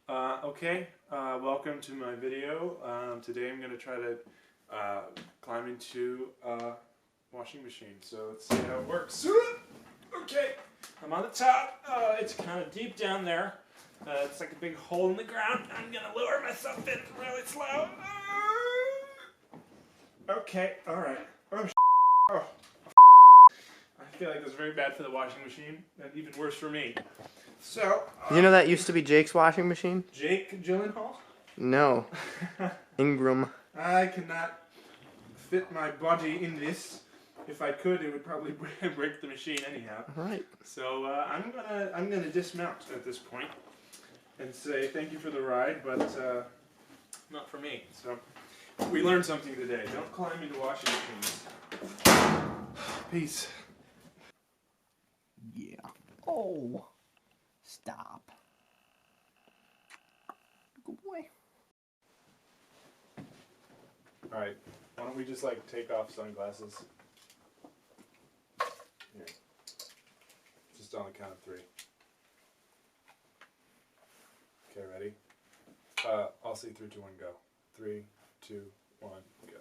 Welcome to my video. Today I'm going to try to climb into a washing machine. So let's see how it works. Okay, I'm on the top. It's kind of deep down there. It's like a big hole in the ground. I'm going to lower myself in really slow. Okay, alright. Oh, I feel like that's very bad for the washing machine, and even worse for me. So, you know that used to be Jake's washing machine? Jake Gyllenhaal? No. Ingram. I cannot fit my body in this. If I could, it would probably break the machine anyhow. Right. So I'm gonna dismount at this point and say thank you for the ride, but not for me. So we learned something today. Don't climb into washing machines. Peace. Yeah. Oh. Stop. Good boy. Alright, why don't we just take off sunglasses? Here. Just on the count of 3. Okay, ready? I'll say 3, 2, 1, go. 3, 2, 1, go.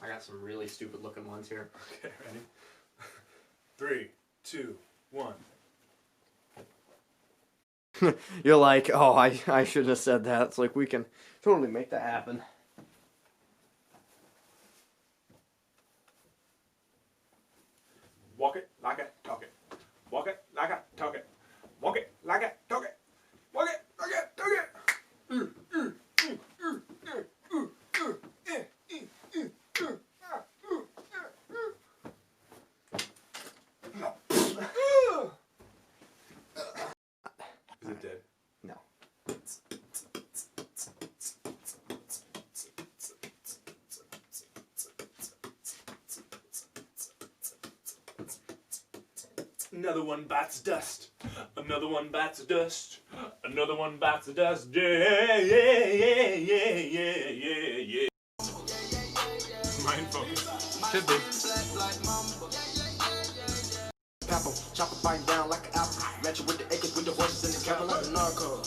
I got some really stupid looking ones here. Okay, ready? 3, 2, 1. You're like, oh, I shouldn't have said that. It's like, we can totally make that happen. Walk it like it, talk it. Walk it like it, talk it. Walk it like it, talk it. Walk it like it, talk it. Is it dead? No. Another one bites dust. Another one bites dust. Another one bites the dust. Yeah, yeah, yeah, yeah, yeah, yeah, yeah. Mind focus. Should be. Chop a bite down like an apple. Match it with the acres with the horses and the cattle like a narco.